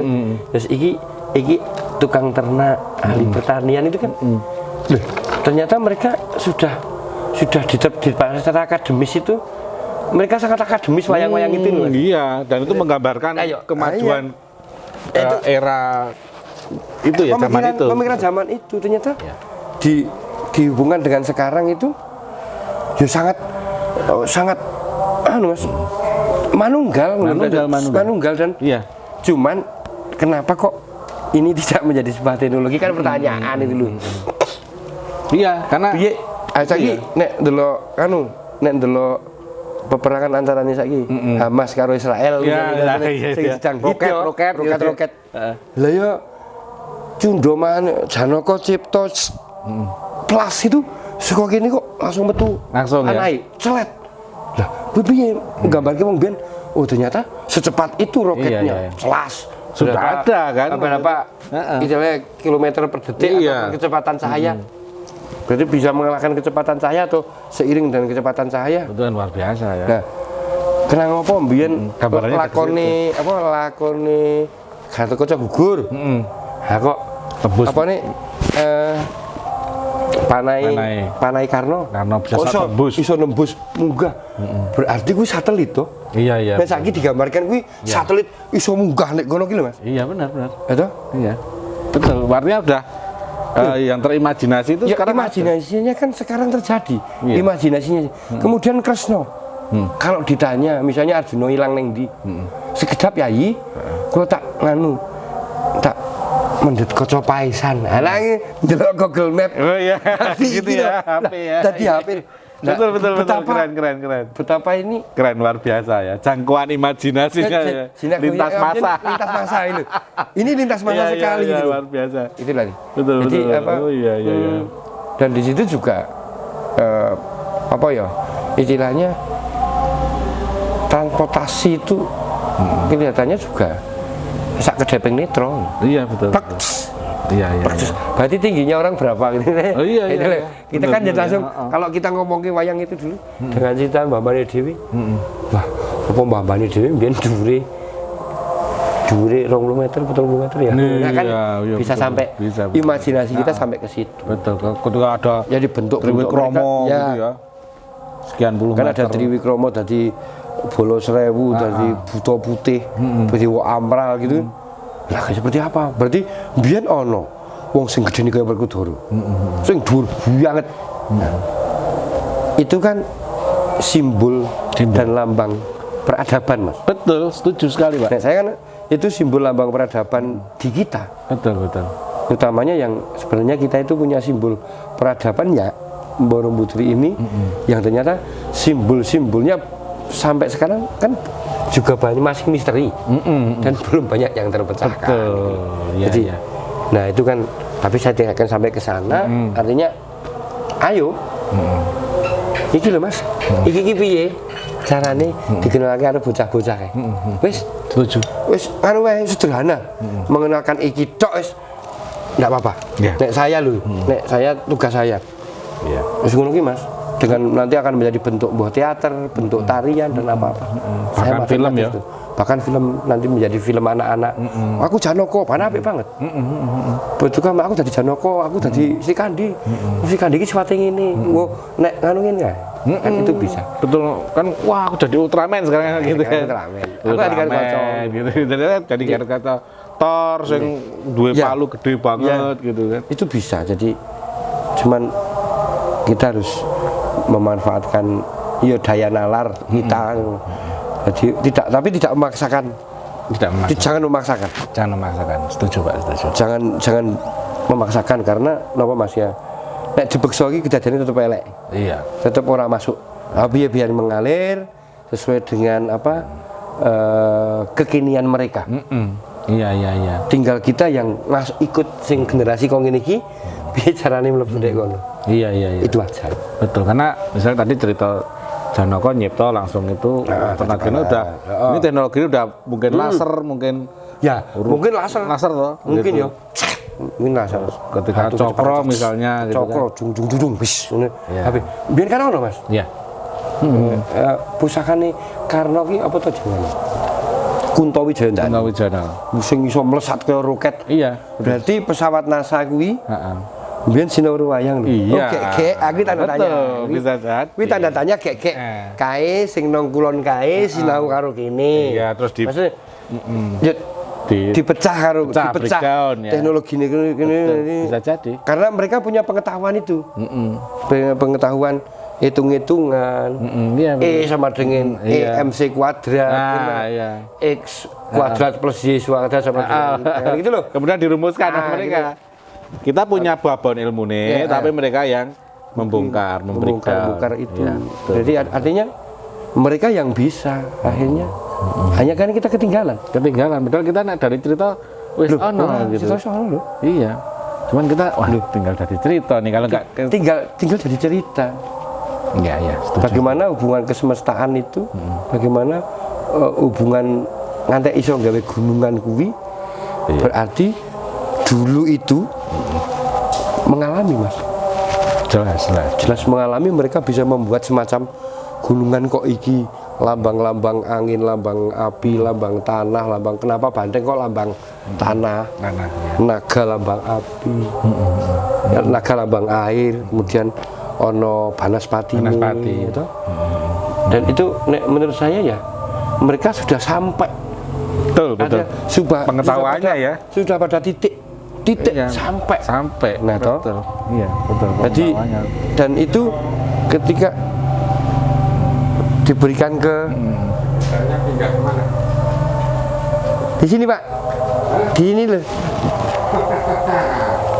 terus iki tukang ternak, ahli pertanian itu kan. Loh, ternyata mereka sudah di secara akademis itu mereka sangat akademis wayang-wayang itu loh. Iya, dan itu menggambarkan kemajuan era itu ya zaman itu. Pemikiran zaman itu ternyata dihubungkan dengan sekarang itu ya sangat Mas manunggal dan Iya. cuman kenapa kok ini tidak menjadi sebuah teknologi kan pertanyaan itu loh. Iya, karena Piye saiki nek ndelok peperangan antara saiki Hamas karo Israel iya. sing sedang roket. Heeh. Lah ya Cundoman Janaka Cipta plus itu saka kene kok langsung metu. Langsung ya. Anai celet. Lah kuwi piye nggambarke wong ben ternyata secepat itu roketnya. Iya. Celas. Sudah ada kan? Berapa istilahnya kilometer per detik Iya. atau kecepatan cahaya. Berarti bisa mengalahkan kecepatan cahaya atau seiring dengan kecepatan cahaya. Betul, luar biasa ya. Nah, kenapa mbiyen gambarannya lakone Gatot-Kaca gugur. Ha kok Tebus. apa nih Panai Karno bisa tembus. iso nembus munggah. Berarti kuwi satelit toh. Iya. Nek saiki digambarkan kuwi satelit iso munggah nek ngono ki lho Mas. Iya, benar. Itu? Iya. Betul, artinya udah yang terimajinasi itu Ya, sekarang imajinasinya kan sekarang terjadi. Iya. Imajinasinya. Kemudian Kresna. Kalau ditanya, misalnya Arjuna hilang neng di, sekedap yayi, kalau tak mendet Kaca Paisan. Lah ndelok Google Map. Oh iya, Gitu ya, HP ya. Tadi HP. Betul, keren. Betapa ini Keren, luar biasa ya. Jangkauan imajinasinya ya. Lintas masa. Lintas masa ini. Ini lintas masa Iya, sekali iya, gitu. luar biasa. Itulah. Betul. Oh iya. Dan di situ juga istilahnya transportasi itu kelihatannya juga sak kedepeng netron. Iya betul. Plek. Iya. Berarti tingginya orang berapa gitu. Oh, iya. Kita kan jadi langsung kalau kita ngomongin wayang itu dulu dengan cerita Mbah Mani Dewi. Wah, apa Mbah Mani Dewi mbiyen dhuwure 20 meter, 40 meter ya. Nah, kan iya, bisa betul, sampai bisa. imajinasi kita sampai ke situ. Betul. Ketika ada Ya dibentuk Triwikromo ya. gitu ya. Sekian puluh Kan meter. ada Triwikromo dadi Bolo Serewu, dadi Buto Putih, dadi Amral gitu. Lah kayak seperti apa? Berarti mbiyen ono wong sing gedhe kaya Werkudara. Sing dhuwur banget. Itu kan simbol dan lambang peradaban, Mas. Betul, setuju sekali, Pak. Nah, saya kan itu simbol lambang peradaban di kita. Betul. Utamanya yang sebenarnya kita itu punya simbol peradaban ya Borobudur ini yang ternyata simbol-simbolnya sampai sekarang kan juga banyak masih misteri dan belum banyak yang terpecahkan. Jadi, nah itu kan, tapi saya tidak akan sampai ke sana. Artinya, ayo, iki loh Mas, iki piye carane dikenalkan ada bocah-bocah kayak. Wis, setuju. Wis, anu wae sederhana, mengenalkan iki tok wis, nggak apa-apa. Nek saya loh, nek saya tugas saya. Wis ngono ki Mas. Dengan nanti akan menjadi bentuk buah teater, bentuk tarian dan apa-apa. Bahkan film ya. Itu. Bahkan film nanti menjadi film anak-anak. Aku Janoko, mana apik banget. Betul kan aku jadi Janoko, aku jadi Sikandi. Sikandi iki suwate ngene. Wo nek nganu ngene kae. Kan itu bisa. Betul kan, wah aku jadi Ultraman sekarang gitu kan. Ultraman. Aku jadi kaca gitu. Jadi kaca Thor sing duwe palu gede banget gitu kan. Itu bisa. Jadi cuman kita harus memanfaatkan daya nalar kita. Jadi tidak memaksakan. Jangan memaksakan. Jangan memaksakan. Setuju Pak, setuju. Jangan memaksakan karena napa Mas ya. Nek dibeksa iki kejadiannya tetep elek. Iya. Tetep ora masuk. Biar mengalir sesuai dengan apa kekinian mereka. Iya. Tinggal kita yang ikut sing generasi kok ngene iki piye carane mlebu nek kono. Iya. Itu aja. Betul, karena misalnya tadi cerita Janoko nyipto langsung itu tenaganya udah ini teknologi udah mungkin laser, mungkin mungkin laser toh. Mungkin gitu. ya. Mungkin laser. Ketika cokro misalnya gitu cokro dung wis ngene. Tapi biyen kan ono Mas. Iya. Pusakane Karno ki apa to jenenge? Kuntowijaya. Sing iso mlesat kaya roket. Iya. Berarti pesawat NASA kuwi biyen sinau wayang lho. Iya. Gek aku tanda tanya. Bisa jadi. Kuwi tanda tanya gek kae sing nang kulon kae sinau karo kene. Iya, terus maksudnya dipecah karo dipecah teknologi ini bisa jadi. Karena mereka punya pengetahuan itu. Pengetahuan hitung-hitungan. Sama dengan MC kuadrat. X kuadrat plus Y kuadrat sama dengan gitu loh. Kemudian dirumuskan mereka. Kita punya babon ilmu nih, tapi mereka yang membongkar itu. Ya, jadi artinya mereka yang bisa akhirnya. Hanya kan kita ketinggalan. Betul, kita dari cerita wis ono gitu. Iya. Cuman kita tinggal dari cerita nih kalau enggak tinggal dari cerita. Iya, setuju. Bagaimana hubungan kesemestaan itu? Bagaimana hubungan ngantek iso gawe gunungan kuwi? Berarti dulu itu mengalami Mas. Jelas mengalami, mereka bisa membuat semacam gunungan kok iki lambang-lambang angin, lambang api, lambang tanah, lambang kenapa Banteng kok lambang tanah, naga lambang api, naga lambang air, kemudian ono Banaspati gitu. Dan itu menurut saya ya mereka sudah sampai betul. Pengetahuannya sudah pada titik sampai. Nah, betul. Iya, betul. Jadi dan itu ketika diberikan ke di sini Pak, di sini loh.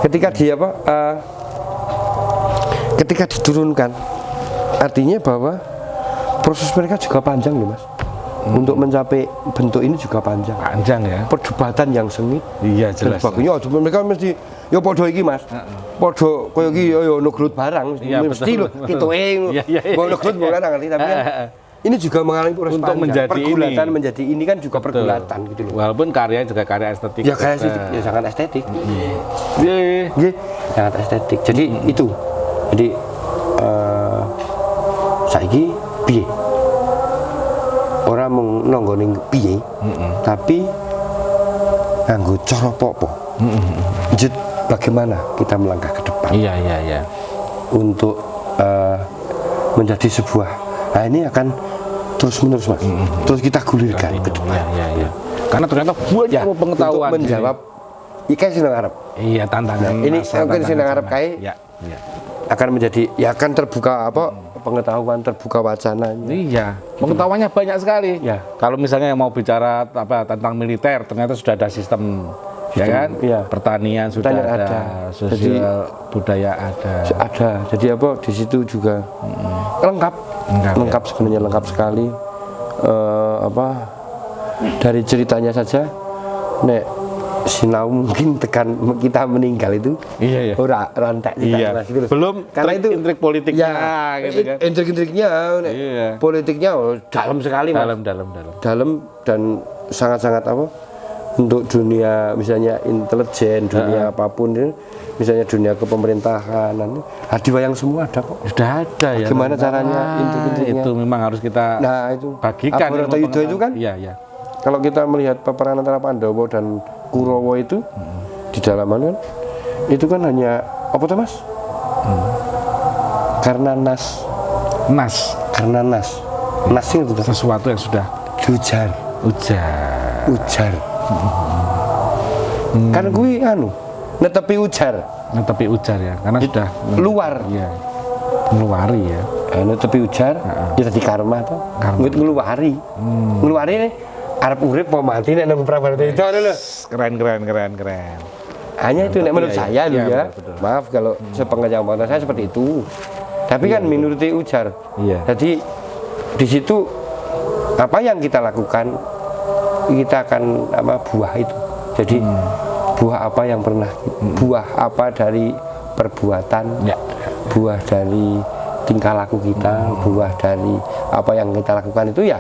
Ketika ketika diturunkan, artinya bahwa proses mereka juga panjang loh Mas. Untuk mencapai bentuk ini juga panjang ya. Perdebatan yang sengit. Iya jelas. Mereka mesti ya podo iki Mas. Podo koyo iki ya ono gelut barang mesti lho kitoke. Ono gelut bukan ngerti tapi kan ini juga mengalami proses Untuk panjang. menjadi Pergulatan ini. menjadi ini kan juga pergulatan gitu loh. Walaupun karyanya juga karya estetik. Ya kayak estetik, ya sangat estetik. Iya. Nggih, sangat estetik. Jadi itu. Jadi saiki piye? Ora mung nonggone piye, tapi nganggo cara apa? Lanjut bagaimana kita melangkah ke depan Iya. untuk menjadi sebuah. Nah, ini akan terus-menerus, Mas. Terus kita gulirkan ke depan. Iya. Karena ternyata banyak pengetahuan untuk menjawab iki sing ngarep. Iya, tantangan. Ini mungkin sing ngarep kae Iya. akan menjadi ya akan terbuka pengetahuan, terbuka wacananya. Iya, pengetahuannya banyak sekali. Ya. Kalau misalnya yang mau bicara tentang militer, ternyata sudah ada sistem, ya kan? Iya. Pertanian sudah Pertanian ada, ada. sosial budaya ada. Ada. Jadi di situ juga lengkap sebenarnya lengkap sekali. Dari ceritanya saja, nek sinau mungkin tekan kita meninggal itu Iya. ora rantek Iya. Mas, gitu loh. Belum karena itu intrik politiknya, gitu kan? Intrik-intriknya Iya. politiknya dalam sekali, Mas. Dalam dan sangat-sangat untuk dunia misalnya intelijen, dunia apapun itu, misalnya dunia kepemerintahan, di wayang semua ada kok. Sudah ada ya. Gimana caranya intrik-intriknya? Itu memang harus kita Itu bagikan. Bharatayuddha itu kan. Iya. Kalau kita melihat peperangan antara Pandawa dan Kurawa itu di dalaman kan, itu kan hanya apa tuh, Mas? Karena nas itu Sesuatu yang sudah ujar. Kan kuwi netepi ujar. Netepi ujar ya, karena sudah Luar. Iya. Ngeluari ya. Netepi ujar, ya tadi karma tuh. Ngeluari. Ngeluari nih arep urip mau mati nek nang Prabharata itu lho. Keren. Hanya itu nek menurut saya lho ya. Betul. Maaf kalau sepengetahuan saya seperti itu. Tapi kan menuruti ujar. Iya. Jadi di situ apa yang kita lakukan kita akan buah itu. Jadi buah apa yang pernah buah apa dari perbuatan, buah dari tingkah laku kita, buah dari apa yang kita lakukan itu ya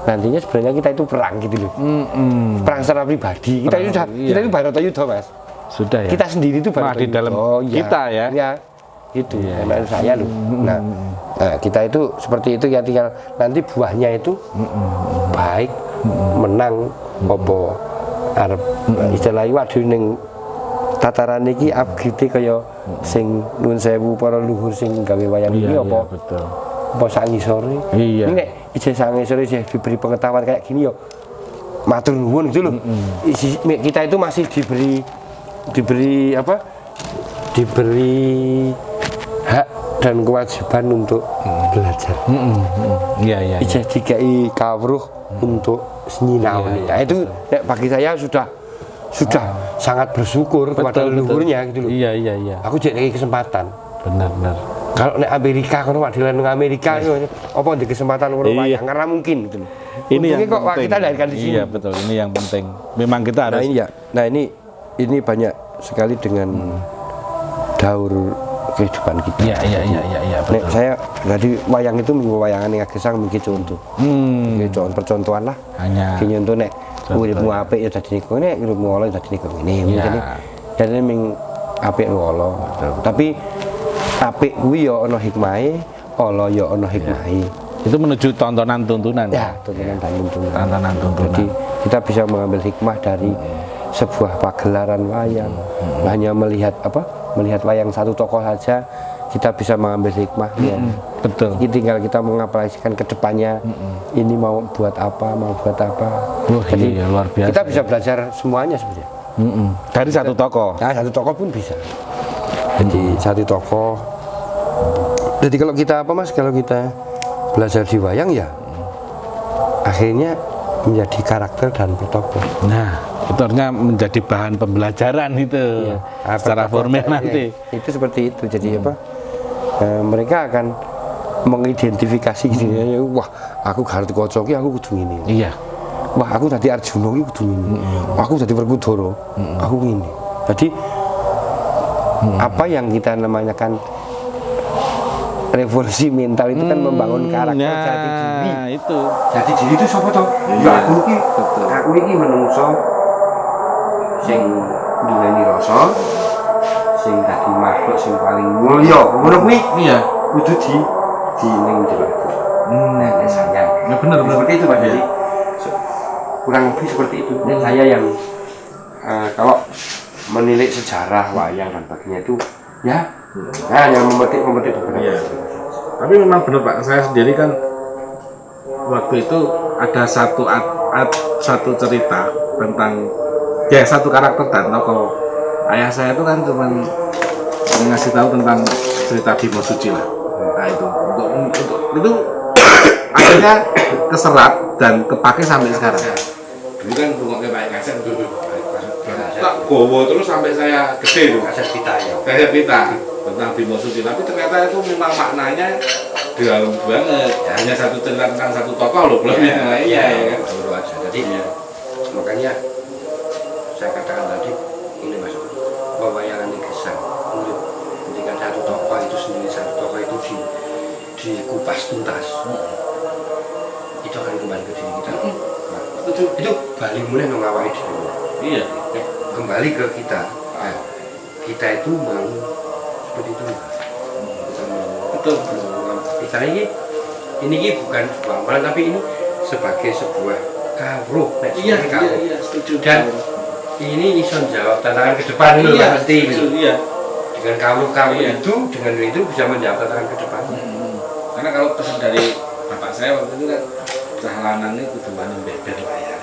nantinya sebenarnya kita itu perang gitu loh. Perang secara pribadi. Kita itu Bharatayuddha, Mas. Sudah ya. Kita sendiri itu di dalam kita ya. Ya. Itu menurut saya loh. Nah, kita itu seperti itu ya, tinggal nanti buahnya itu baik menang apa arep istilahnya waduh ning tataran iki upgrade kaya sing nuwun sewu para luhur sing gawe wayang iki apa betul. Apa sak ngisore. Iya. Ini nek ijeh sak ngisore ijeh diberi pengetahuan kayak gini yo matur nuwun gitu loh. Kita itu masih diberi hak dan kewajiban untuk belajar. Iya. Ijeh dikai kawruh untuk nyinau. Nah, itu bagi saya sudah sangat bersyukur kepada leluhurnya gitu loh. Iya. Aku jadi kesempatan. Benar. Kalau nek Amerika kono wadilan nang Amerika apa di kesempatan ngono wayang karena mungkin gitu loh. Ini yang kok penting. kita lahirkan di sini. Iya, betul. Ini yang penting. Memang kita harus ini banyak sekali dengan daur kehidupan kita. Iya, betul. Nek saya tadi wayang itu wayangan yang gesang mungkin contoh. Contoh percontohan lah. Hanya Ki nyontoh nek uripmu apik ya dadi niku nek uripmu ala dadi niku ngene. Jadi ming apik ala. Tapi apik kuwi ya ana hikmahe, ala ya ana hikmahe. Itu menuju tontonan-tuntunan. Ya, tontonan. Tontonan-tuntunan. Jadi kita bisa mengambil hikmah dari sebuah pagelaran wayang. Hanya melihat wayang satu tokoh saja kita bisa mengambil hikmah. Betul. Jadi tinggal kita mengaplikasikan ke depannya. Ini mau buat apa. Jadi iya, luar biasa. kita bisa belajar semuanya sebenarnya. Dari satu tokoh. Nah, satu tokoh pun bisa. Jadi satu tokoh. Jadi kalau kita kalau kita belajar di wayang ya akhirnya menjadi karakter dan bertokoh. Nah, itu artinya menjadi bahan pembelajaran itu secara formal nanti. Itu seperti itu. Jadi mereka akan mengidentifikasi gini. Wah, aku Garuda ki aku kudu ngene. Iya. Wah, aku tadi Arjuna ki kudu ngene. Aku tadi Werkudara. Aku ngene. Jadi apa yang kita namanya kan revolusi mental itu kan membangun karakter jati diri. Itu. Jati diri itu siapa toh? Ya aku iki menungso sing duweni rasa, sing dadi makhluk sing paling mulya. Ngono kuwi Iya. kudu di ning jero. Nah, sayang. Ya benar. Seperti itu Pak. Jadi kurang lebih seperti itu. Dan saya yang kalau menilik sejarah wayang dan sebagainya itu ya yang memetik beberapa. Iya. Tapi memang benar Pak, saya sendiri kan waktu itu ada satu cerita tentang satu karakter dan tokoh. Ayah saya itu kan cuma ngasih tahu tentang cerita Bimo Suci lah. Nah itu untuk itu akhirnya keserap dan kepake sampai sekarang. Dulu kan rungoknya Pak Kasen dulu. Tak gowo terus sampai saya gede tuh. Kaset pita tentang Bimo Suci, tapi ternyata itu memang maknanya dalam banget. Hanya satu cerita tentang satu tokoh loh, belum yang lainnya ya kan. Baru aja. Jadi makanya saya katakan tadi ini Mas, bahwa wayangan ini kesan. Ketika satu tokoh itu sendiri, satu tokoh itu dikupas tuntas, itu akan kembali ke diri kita. Itu balik mulai mengawali diri. Iya. Kembali ke kita. Kita itu mau seperti itu. Betul. Kita ini bukan sebuah amalan, tapi ini sebagai sebuah kawruh. Iya, setuju. Dan ini iso jawab tantangan ke depan ini pasti. Iya. Dengan kawruh itu, dengan itu bisa menjawab tantangan ke depan. Karena kalau pesan dari bapak saya waktu itu kan cahlanang ini kudu wani beber layar.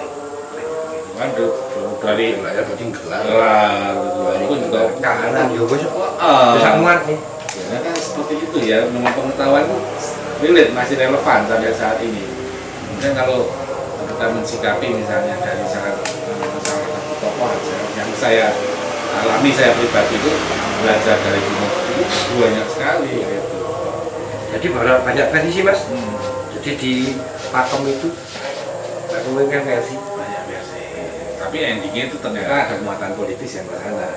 Waduh, dari layar berarti gelar. Pun juga kanan yo wis. Bisa muat nih. Ya kan seperti itu ya, memang pengetahuan relate masih relevan sampai saat ini. Mungkin kalau kita mensikapi misalnya dari salah satu tokoh aja yang saya alami, saya pribadi itu belajar dari Bimo itu banyak sekali gitu. Jadi banyak versi Mas. Jadi di pakem itu kan versi. Banyak versi. Tapi endingnya itu ternyata ada muatan politis yang ke sana.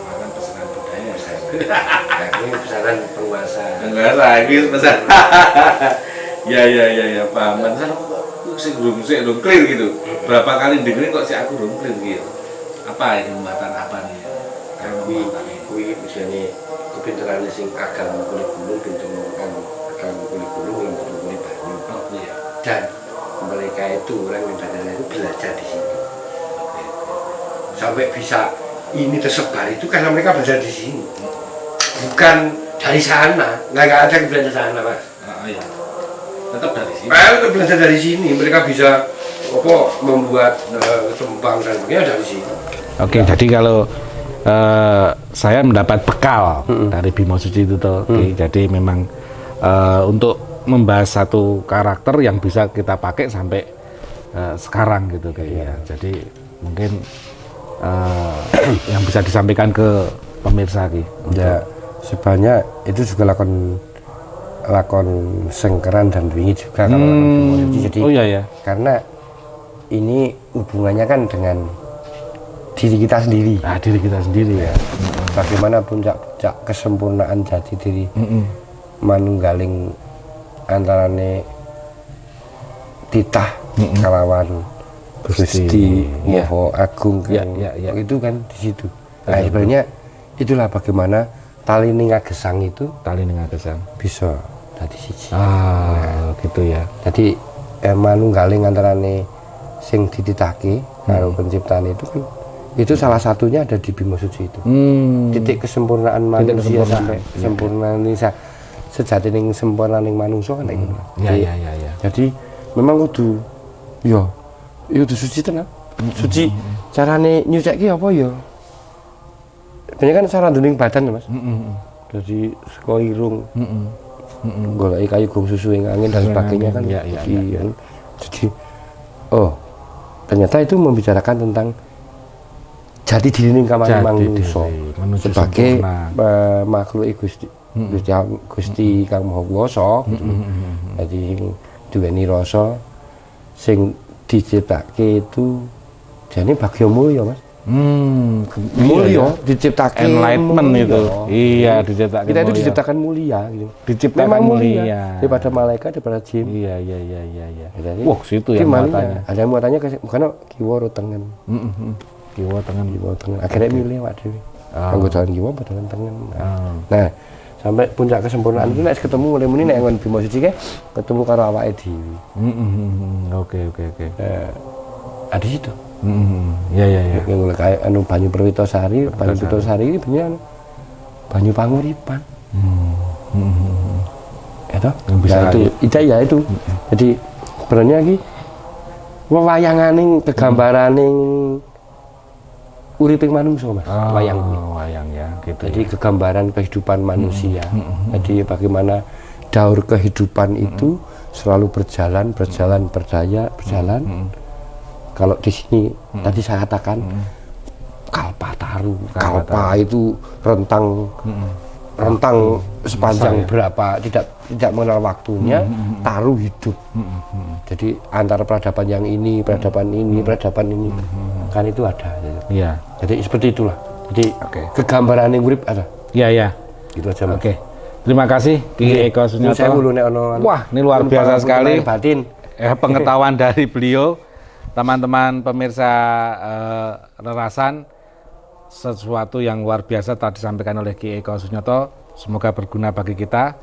Muatan pesanan budaya. Nah, ini pesanan penguasa. Ini pesan. Ya, paham. Pesan aku belum clear gitu. Berapa kali dengerin kok aku belum clear gitu. Apa ini muatan apa nih? Kui misalnya kepintaran sing agama kulit gunung pintu agama kulit gunung yang betul kulit banyu. Oh iya. Dan mereka itu orang yang badana itu belajar di sini. Sampai bisa ini tersebar itu karena mereka belajar di sini. Bukan dari sana, nggak ada yang belajar sana Mas. Iya. Tetap dari sini. Tetap belajar dari sini. Mereka bisa membuat tembang dan sebagainya dari sini. Oke, jadi kalau saya mendapat bekal dari Bimo Suci itu toh. Jadi memang untuk membahas satu karakter yang bisa kita pakai sampai sekarang gitu kayaknya. Jadi mungkin yang bisa disampaikan ke pemirsa ya sebenarnya itu juga lakon sengkeran dan wingi juga kalau lakon Bimo Suci. Jadi iya. karena ini hubungannya kan dengan diri kita sendiri. Nah, diri kita sendiri ya. Bagaimana puncak kesempurnaan jati diri manunggaling antarane titah kalawan Gusti Moho Agung kan. Itu kan di situ. Nah, sebenarnya itulah bagaimana tali ningagesang itu bisa dadi siji. Gitu ya. Jadi manunggaling antarane sing dititahke karo penciptaan itu kan itu salah satunya ada di Bimo Suci itu. Titik kesempurnaan manusia sampai sempurna Indonesia sejati ning sempurna ning manungsa kan iku. Iya. Jadi memang kudu kudu suci tenan. Suci carane nyucekke apa ya? Sebenarnya kan cara duning badan Mas. Jadi saka irung. Goleki kayu gong susu ing angin dan sebagainya kan. Iya. Jadi ternyata itu membicarakan tentang jati diri ning kamane manungsa sebagai makhluk Gusti Kang Maha Kuwasa. Jadi duweni rasa sing diciptake itu jane bagya mulya Mas. Mulia diciptakan enlightenment mulia. itu. Iya, diciptakan Kita itu mulia. diciptakan mulia gitu. Diciptakan Memang mulia. daripada malaikat, daripada jin. Iya. Jadi, Wah, situ ya ki malingnya. muatannya. Ada muatannya bukan kiwa ro tengen. Kiwa tangan. Kiwa tengen. Akhirnya milih awak dhewe. Kanggo jalan kiwa padahal tengen. Oh. Nah, sampai puncak kesempurnaan itu nek ketemu mulai muni nek ngon Bima Suci ke ketemu karo awake dhewe. Oke. Ada di situ. Iya. Yang kayak anu Banyu Perwitasari, Banyu Perwitasari ini bener banyu panguripan. Itu Yang bisa itu ya itu. Jadi sebenarnya iki wewayanganing kegambaraning uriping manungsa Mas, wayang kuwi. Wayang ya, gitu. Jadi kegambaran kehidupan manusia. Jadi bagaimana daur kehidupan itu selalu berjalan, berdaya, berjalan. Kalau di sini tadi saya katakan Kalpataru, Kalpa itu rentang sepanjang berapa tidak mengenal waktunya, taruh hidup. Jadi antara peradaban yang ini, peradaban ini, kan itu ada. Iya. Jadi seperti itulah. Jadi kegambaran yang urip ada. Iya. Gitu aja Mas. Oke. Terima kasih Ki Eko Sunyoto. Saya dulu nek ono. Wah, ini luar biasa sekali. Batin. Pengetahuan dari beliau. Teman-teman pemirsa Rerasan, sesuatu yang luar biasa telah disampaikan oleh Ki Eko Sunyoto. Semoga berguna bagi kita.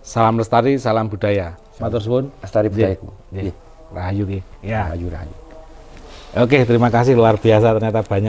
Salam lestari, salam budaya. Matur suwun. Lestari budayaku. Rahayu Ki. Ya. Rahayu. Oke, terima kasih, luar biasa ternyata banyak.